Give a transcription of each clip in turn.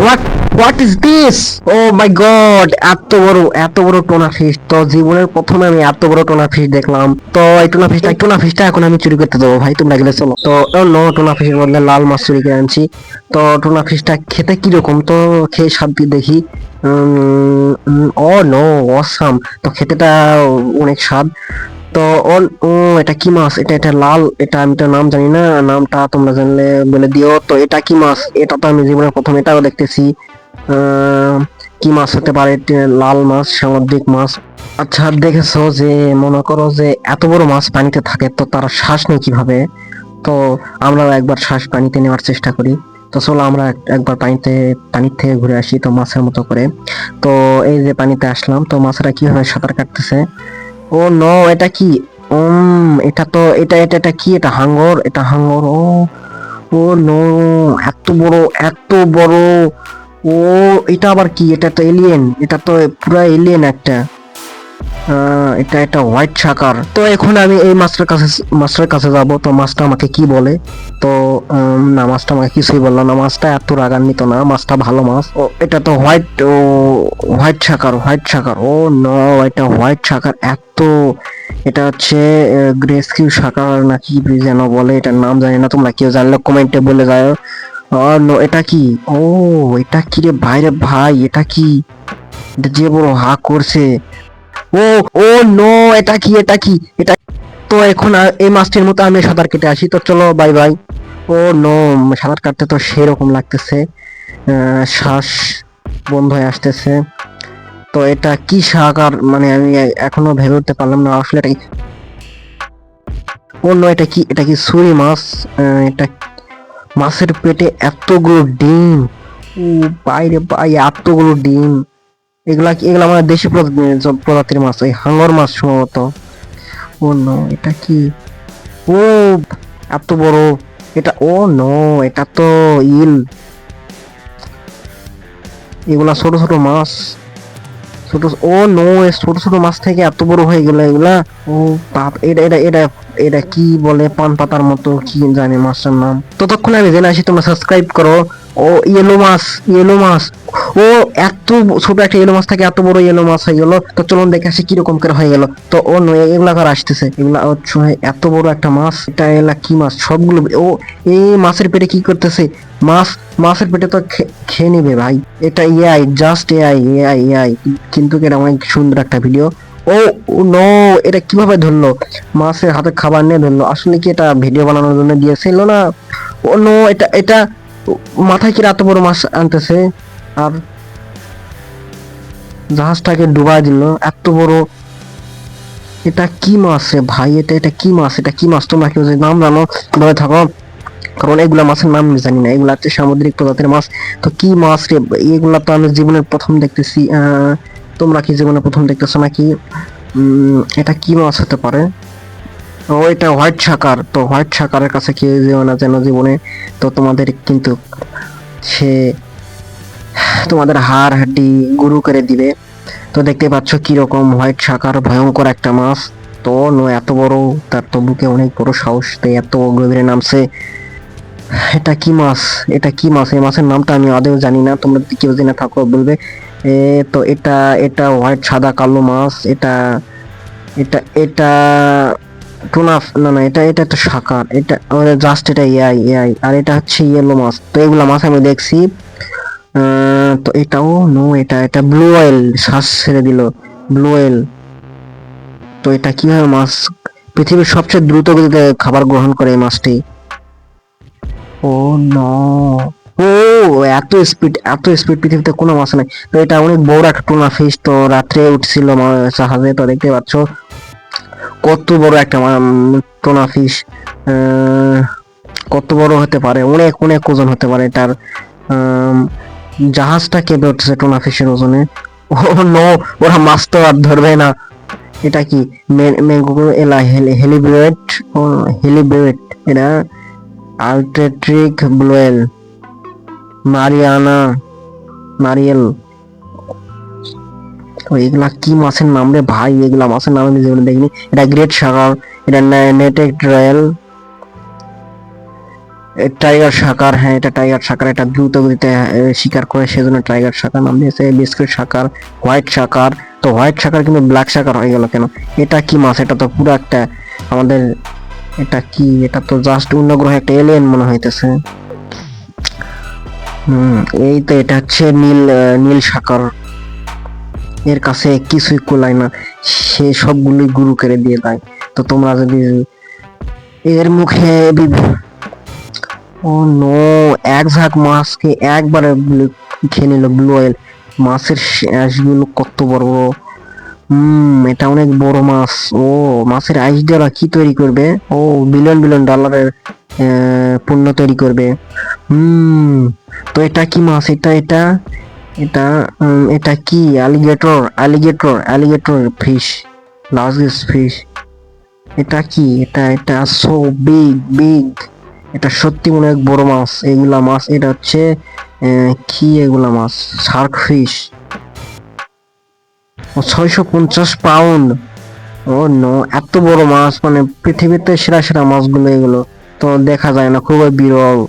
What what is this? Oh my god, এত বড় tuna fish! তো জীবনের প্রথমে আমি এত বড় টোনা ফিশ দেখলাম। তো এই টোনা ফিশটা এখন আমি চুরি করতে দেবো ভাই, তোমরা গেলে চলো। তো নো, টোনা ফিশের বদলে লাল মাছ চুরি করে আনছি। তো টোনা ফিশটা খেতে কিরকম, তো খেয়ে স্বাদ দিয়ে দেখি। ও নো, অসাম! তো খেতেটা অনেক স্বাদ। তো ও এটা কি মাছ? এটা লাল, এটা আমি তো নাম জানি না, নামটা তোমরা জানলে বলে দিও। তো এটা কি মাছ? এটা তো আমি জীবনের প্রথম এটাও দেখতেছি। কি মাছ হতে পারে? লাল মাছ, সামুদ্রিক মাছ। আচ্ছা, দেখেছো যে মনে করো যে এত বড় মাছ পানিতে থাকে, তো তারা শ্বাস নেয় কিভাবে? তো আমরাও একবার শ্বাস পানিতে নেওয়ার চেষ্টা করি। তো চলো আমরা একবার পানির থেকে ঘুরে আসি, তো মাছের মতো করে। তো এই যে পানিতে আসলাম, তো মাছেরা কিভাবে সাঁতার কাটতেছে। ও নো, এটা কি? এটা তো এটা কি? এটা হাঙ্গর, এটা হাঙ্গর। ও ও নো, এত বড়, এত বড়! ও, এটা আবার কি? এটা তো এলিয়েন, এটা তো পুরো এলিয়েন একটা। এটা হোয়াইট শাকার। তো এখন আমি এই মাছটার কাছে যাব। তো মাছটা আমাকে কি বলে? তো না, মাছটা আমাকে কিছুই বললো না। মাছটা এত রাগান্বিত না, মাছটা ভালো মাছ। ও, এটা তো হোয়াইট শাকার। ও নো, এটা হোয়াইট শাকার। এটা হচ্ছে গ্রেস্কিউ শাকার নাকি যেন বলে, এটার নাম জানি না, তোমরা কেউ জানলে কমেন্টে বলে যাও। নো, এটা কি? ও, এটা কি রে ভাই? রে ভাই, এটা কি? এটা যে বড় হা করছে! ও ও নো, এটা তো এখন এই মাছটির মতো আমি সাঁতার কেটে আসি। তো চলো, বাই বাই। ও নো, সাঁতার কাটতে তো সেরকম লাগতেছে, শ্বাস বন্ধ হয়ে আসতেছে। তো এটা কি শাক? আর মানে আমি এখনো ভেবে উঠতে পারলাম না আসলে এটা কি। ও নো, এটা কি ছুরি মাছ? এটা মাছের পেটে এতগুলো ডিম! ও বাইরে ভাই, এতগুলো ডিম! এগুলা আমাদের দেশি প্রজাতির মাছ, ওই হাঙ্গর মাছ সম্ভবত। ও নো, এটা কি? ও, এত বড়! ও নো, এটা তো ইল। এগুলা ছোট ছোট মাছ, ছোট। ও নো, ছোট ছোট মাছ থেকে এত বড় হয়ে গেল এগুলা! ও বাপ! এটা কি বলে, পান পাতার মতো কি জানি মাছটার নাম। ততক্ষণে আমি জেনে আসি, তোমরা সাবস্ক্রাইব করো। ও ইয়েলো মাছ! ও, এত ছোট একটা ইয়েলো মাছ থেকে এত বড় ইয়েলো মাছ হয়ে গেল। তো চলুন দেখে আসি কিরকম করে হয়ে গেল। তো ও নো, এগুলা কার আসতেছে? এগুলা এত বড় একটা মাছ, এগুলা কি মাছ সবগুলো? ও, এই মাছের পেটে কি করতেছে? মাছ মাছের পেটে তো খেয়ে নেবে ভাই। এটা এআই, জাস্ট এআই। কিন্তু এটা অনেক সুন্দর একটা ভিডিও। ও নো, এটা কিভাবে ধরলো? মাছের হাতে খাবার নিয়ে ধরলো? আসলে কি এটা ভিডিও বানানোর জন্য দিয়েছিল না? ও নো, এটা মাথায় কি এত বড় মাছ আনতেছে? আর জাহাজটাকে ডুবাই দিল, এত বড়! এটা কি মাছ রে ভাই? এটা কি মাছ? তোমরা কেউ যদি নাম জানো ধরে থাকো, কারণ এগুলা মাছের নাম আমি জানি না। এগুলা হচ্ছে সামুদ্রিক প্রজাতির মাছ। তো কি মাছ রে? এগুলা তো আমি জীবনের প্রথম দেখতেছি। তোমরা কি জীবনে প্রথম দেখতেছো নাকি? এটা কি মাছ হতে পারে? ও, এটা হোয়াইট শাকার। তো হোয়াইট শাকারের কাছে কেউ যেও না যেন জীবনে। তো তোমাদের কিন্তু সে তোমাদের হাড় হাড্ডি গুঁড়ো করে দিবে। তো দেখতে পাচ্ছ কিরকম হোয়াইট শাকার, ভয়ঙ্কর একটা মাছ। তো নো, এত বড়! তার তো বুকে অনেক বড় সাহস, তাই এত গভীরে নামছে। এটা কি মাছ? এই মাছের নামটা আমি আদৌ জানি না, তোমরা যদি কেউ জেনে থাকো বলবে। তো এটা হোয়াইট, সাদা কালো মাছ। এটা এটা এটা টুনা, না, এটা তো শাকার। এটা আমাদের জাস্ট এটা এআই। আর এটা হচ্ছে ইয়েলো মাছ। তো এগুলা মাছ আমি দেখছি। তো এটাও নো, এটা ব্লু ওয়েল। শ্বাস ছেড়ে দিল, ব্লু ওয়েল। তো এটা কিভাবে মাছ? পৃথিবীর সবচেয়ে দ্রুত গতিতে খাবার গ্রহণ করে এই মাছটি। ও নো, ও, এত স্পিড পৃথিবীতে কোনো মাছ নাই। তো এটা অনেক বড় একটা টুনা ফিশ। তো রাত্রে উঠছিল জাহাজে। তো দেখতে পাচ্ছ কত বড় একটা টুনা ফিশ। কত বড় হতে পারে? অনেক অনেক ওজন হতে পারে এটার। জাহাজটা কেঁপে উঠছে টুনা ফিশের ওজনে। ও নো, ওরা মাছ তো আর ধরবে না। এটা কি? হেলিব্রেট, ও হেলিব্রেট। এটা আলট্রেট্রিক ব্লোয়েল, মারিয়ানা, মারিয়েল। তো এগুলা কি মাছের নাম রে ভাই? এগুলা মাছের নাম আমি জীবনে দেখিনি। এটা গ্রেট শাকার, এটা নেটেড রয়েল। টাইগার শাকার, হ্যাঁ এটা টাইগার শাকার, এটা দ্রুত গতিতে শিকার করে সেজন্য টাইগার শাকার নাম দিয়েছে। বিস্কুট শাকার, হোয়াইট শাকার। তো হোয়াইট শাকার কিন্তু ব্ল্যাক শাকার হয়ে গেল কেন? এটা কি মাছ? এটা তো পুরো একটা আমাদের, এটা কি? এটা তো জাস্ট অন্য গ্রহে একটা এলিয়েন মনে হইতেছে। এই তো এটা হচ্ছে নীল শাকার। এর কাছে কিছুই কুলায় না, সে সবগুলোই গুরু করে দিয়ে দেয়। তো তোমরা যদি এর মুখে ও নো, এক ঝাঁক মাছকে একবারে খেয়ে নিল ব্লু ওয়েল। মাছের গুলো কত বড় বড়! এটা অনেক বড় মাছ। ও মাছের আইস দ্বারা কি তৈরি করবে? ও বিলিয়ন বিলিয়ন ডলারের পণ্য তৈরি করবে। তো এটা কি মাছ? এটা এটা কি? Alligator fish, largest fish. এটা কি? এটা সো বিগ বিগ। এটা সত্যি মনে হয় বড় মাছ। এগুলা মাছ, এটা হচ্ছে কি এগুলা মাছ? Shark fish. Oh 650 pound. Oh no, এত বড় মাছ! মানে পৃথিবীতে সেরা সেরা মাছগুলো এগুলো তো দেখা যায় না, খুবই বিরল।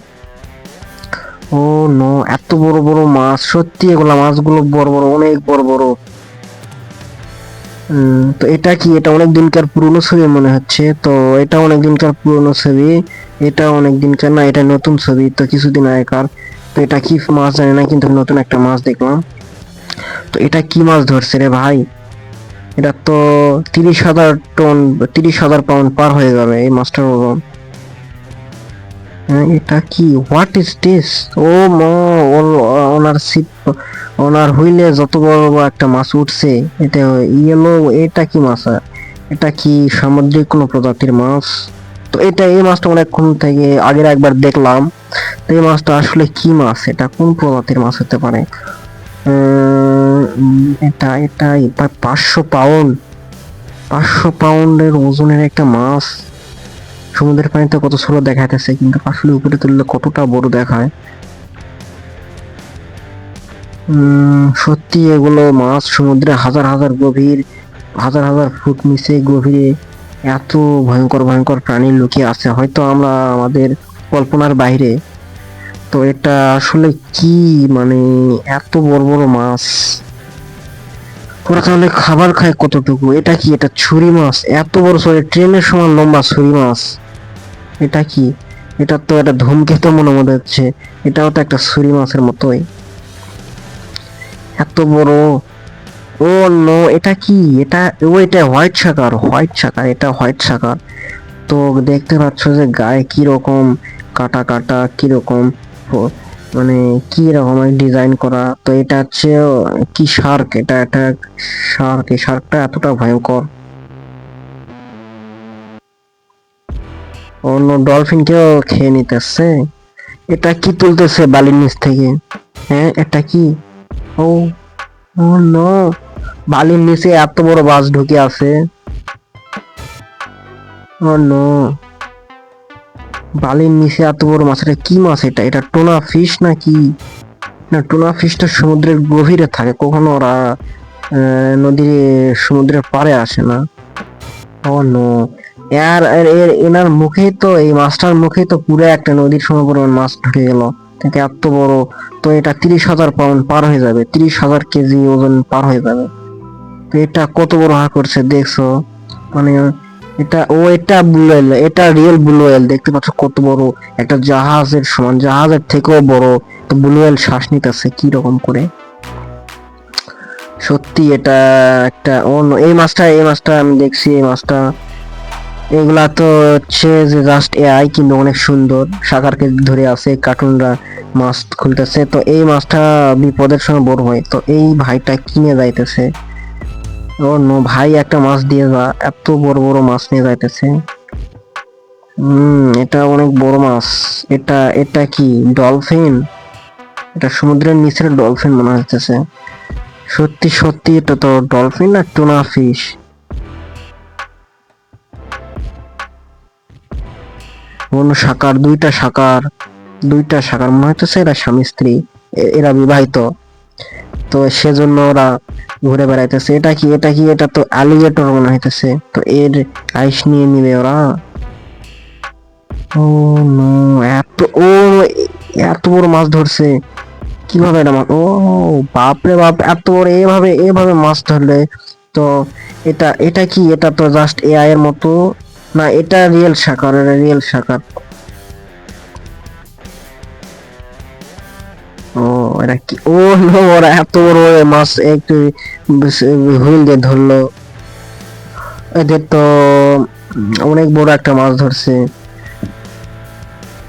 ও নো, এত বড় বড় মাছ! সত্যি এগুলা মাছগুলো বড় বড়, অনেক বড় বড়। তো এটা কি? এটা অনেক দিনকার পুরনো ছবি মনে হচ্ছে। তো এটা অনেক দিনকার পুরনো ছবি। এটা অনেক দিনকার না, এটা নতুন ছবি, তো কিছুদিন আগেকার। তো এটা কি মাছ জানি না, কিন্তু নতুন একটা মাছ দেখলাম। তো এটা কি মাছ ধরছে রে ভাই? এটা তো 30,000 টন, 30,000 পাউন্ড পার হয়ে যাবে এই মাছটার ওজন। এটা কি? What is this? Oh my, ওনার সিপ, ওনার হুইলে যত বড় বড় একটা মাছ উঠছে। এটা ইয়েলো, এটা কি মাছ? এটা কি সামুদ্রিক কোনো প্রজাতির মাছ? তো এটা, এই মাছটা অনেকক্ষণ থেকে আগের একবার দেখলাম। তো এই মাছটা আসলে কি মাছ? এটা কোন প্রজাতির মাছ হতে পারে? এটা এটা 500 পাউন্ড, 500 পাউন্ডের ওজনের একটা মাছ। সমুদ্রের পানিতে কত ছোট দেখাইতেছে, কিন্তু আসলে উপরে তুললে কতটা বড় দেখায়। সত্যি এগুলো মাছ সমুদ্রে হাজার হাজার গভীর, হাজার হাজার ফুট নিচে গভীরে এত ভয়ঙ্কর ভয়ঙ্কর প্রাণী লুকিয়ে আছে, হয়তো আমরা আমাদের কল্পনার বাইরে। তো এটা আসলে কি? মানে এত বড় বড় মাছ ওরা তাহলে খাবার খায় কতটুকু? এটা কি? এটা ছুরি মাছ, এত বড়, সরি ট্রেনের সমান লম্বা ছুরি মাছ। এটা কি? এটা তো একটা ধূমকেতু মনে হচ্ছে। এটাও তো একটা ছুরি মাছের মতোই, এত বড়। ও নো, এটা কি? এটা হোয়াইট শাকার, হোয়াইট শাকার, এটা হোয়াইট শাকার। তো দেখতে পাচ্ছ যে গায়ে কি রকম কাটা কাটা, কি রকম মানে কি রকম ডিজাইন করা। তো এটা হচ্ছে কি শার্ক? এটা শার্ক। এই শার্কটা এতটা ভয়ঙ্কর। অন্য ডলফিনকেও খেয়ে নিতেছে। এটা কি তুলতেছে বালির নিচ থেকে? হ্যাঁ এটা কি? ও ও নো, বালির নিচে এত বড় মাছ ঢুকে আছে। ও নো, বালির নিচে এত বড় মাছ! এটা কি মাছ? এটা টোনা ফিশ নাকি? না, টোনা ফিশটা সমুদ্রের গভীরে থাকে, কখনো ওরা নদীর সমুদ্রের পাড়ে আসে না। ও নো, এর এর এর এনার মুখেই তো, এই মাছটার মুখেই তো পুরো একটা নদীর সমপরিমাণ মাছ ঢুকে গেল, থেকে এত বড়। তো এটা 30,000 পাউন্ড পার হয়ে যাবে, 30,000 কেজি ওজন পার হয়ে যাবে। তো এটা কত বড় হা করছে দেখছো? মানে এটা ব্লু ওয়েল, এটা রিয়েল ব্লু ওয়েল। দেখতে পাচ্ছ কত বড়, একটা জাহাজের সমান, জাহাজের থেকেও বড়। তো ব্লু ওয়েল শ্বাস নিতেছে কি রকম করে! সত্যি এটা একটা অন্য, এই মাছটা আমি দেখছি, এই মাছটা, এগুলা তো হচ্ছে যে জাস্ট এআই, কিন্তু অনেক সুন্দর। সাকারকে ধরে আছে, কার্টুনরা মাছ খুলতেছে। তো এই মাছটা বিপদের সময় বড় হয়। তো এই ভাইটা কিনে যাইতেছে। ও নো, ভাই একটা মাছ দিয়ে যা, এত বড় বড় মাছ নিয়ে যাইতেছে। এটা অনেক বড় মাছ। এটা এটা কি? ডলফিন? এটা সমুদ্রের নিচের ডলফিন মনে হচ্ছে। সত্যি সত্যি এটা তো ডলফিন না টুনা ফিশ। অন্য শাকার, দুইটা শাকার মনে হচ্ছে, এরা স্বামী স্ত্রী, এরা বিবাহিত। তো সেজন্য ওরা ঘুরে বেড়াইতেছে। এটা তো অ্যালিগেটর মনে হইতেছে। তো এর আইস নিয়ে নিবে ওরা। ও নো, এত ও এত বড় মাছ ধরছে কিভাবে এটা মাছ, ও বাপরে বাপ, এত বড় এভাবে এভাবে মাছ ধরলে তো এটা এটা কি, এটা তো জাস্ট এআই এর মতো না, এটা রিয়েল সাকার, এটা রিয়েল সাকার। ও এটা কি, ও নো, ওরা এত বড় মাছ একটু হুইল দিয়ে ধরলো, এদের তো অনেক বড় একটা মাছ ধরছে।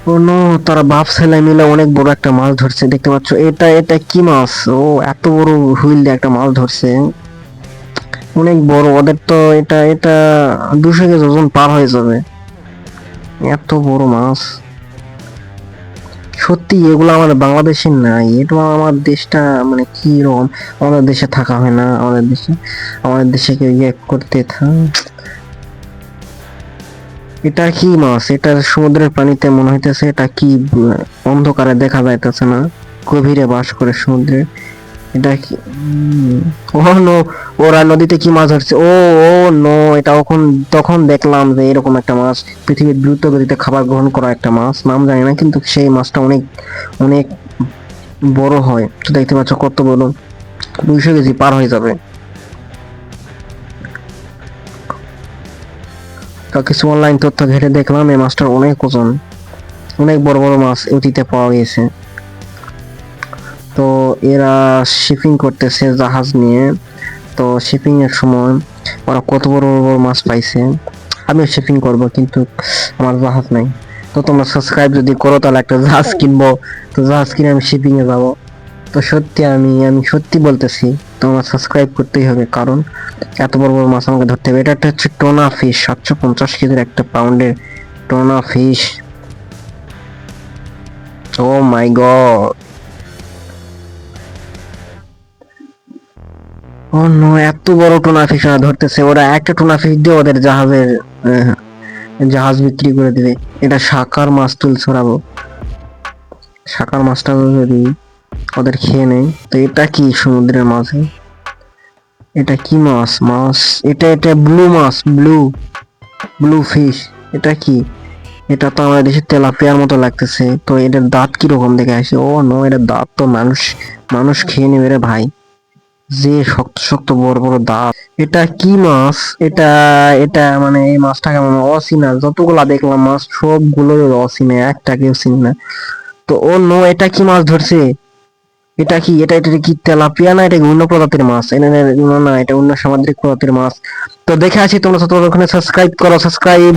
ও নো, তারা বাপ ছেলে মিলে অনেক বড় একটা মাছ ধরছে, দেখতে পাচ্ছ, এটা এটা কি মাছ, ও এত বড় হুইল দিয়ে একটা মাছ ধরছে, অনেক বড়, ওদের তো এটা এটা 200 কেজি ওজন পার হয়ে যাবে, এত বড় মাছ। সত্যি এগুলো আমাদের বাংলাদেশে নাই, এটা আমার দেশটা মানে কি রকম, আমাদের দেশে থাকা হয় না, আমাদের দেশে কেউ ইয়ে করতে এটা কি মাছ, এটা সমুদ্রের পানিতে মনে হইতেছে, এটা কি অন্ধকারে দেখা যাইতেছে না, গভীরে বাস করে সমুদ্রে, এটা কি ও নো, ওরা নদীতে কি মাছ ধরছে, ও ও নো, এটা তখন তখন দেখলাম যে এরকম একটা মাছ, পৃথিবীর দ্রুত গতিতে খাবার গ্রহণ করা একটা মাছ, নাম জানি না, কিন্তু সেই মাছটা অনেক অনেক বড় হয়, তো দেখতে পাচ্ছ কত বড়, 200 কেজি পার হয়ে যাবে। তো কিছু অনলাইন তথ্য ঘেটে দেখলাম এই মাছটার অনেক ওজন, অনেক বড় বড় মাছ অতীতে পাওয়া গেছে। তো এরা শিপিং করতেছে জাহাজ নিয়ে, তো শিপিং এর সময় ওরা কত বড় বড় মাছ পাইছে, আমিও শিপিং করব কিন্তু আমার জাহাজ নাই, তো তোমরা সাবস্ক্রাইব যদি করো তাহলে একটা জাহাজ কিনবো, তো জাহাজ কিনে আমি শিপিং এ যাবো। তো সত্যি আমি আমি সত্যি বলতেছি, তোমার সাবস্ক্রাইব করতেই হবে, কারণ এত বড় বড় মাছ আমাকে ধরতে হবে। এটা একটা হচ্ছে টোনা ফিশ, 750 কেজির একটা পাউন্ডের tuna fish, O my god, O no, এত বড় টোনা ফিশ ওরা ধরতেছে, ওরা একটা টোনা ফিশ দিয়ে ওদের জাহাজের জাহাজ বিক্রি করে দিবে। এটা শাকার মাছ তুলছে ওরা, শাকার মাছটা যদি ওদের খেয়ে নেয়, তো এটা কি সমুদ্রের মাঝে, এটা কি মাছ, মাছ এটা এটা ব্লু মাছ, ব্লু ব্লু ফিশ, এটা কি, এটা তো আমাদের দেশে তেলাপিয়ার মতো লাগতেছে, তো এটার দাঁত কি রকম দেখে আসে, ও নো, এটার দাঁত তো মানুষ মানুষ খেয়ে নেবে রে ভাই, যে শক্ত শক্ত বড় বড় দাঁত। এটা কি মাছ, এটা এটা মানে এই মাছটাকে আমার অচেনা, যতগুলা দেখলাম মাছ সবগুলো অচেনা, একটাকেও চিনি না। তো ও নো, এটা কি মাছ ধরছে, এটা কি, এটা এটা কি তেলাপিয়া না, এটা কি অন্য প্রজাতির মাছ, না না না, না, এটা অন্য সামুদ্রিক প্রজাতির মাছ। তো দেখে আসি, তোমরা তো ওখানে সাবস্ক্রাইব করো, সাবস্ক্রাইব।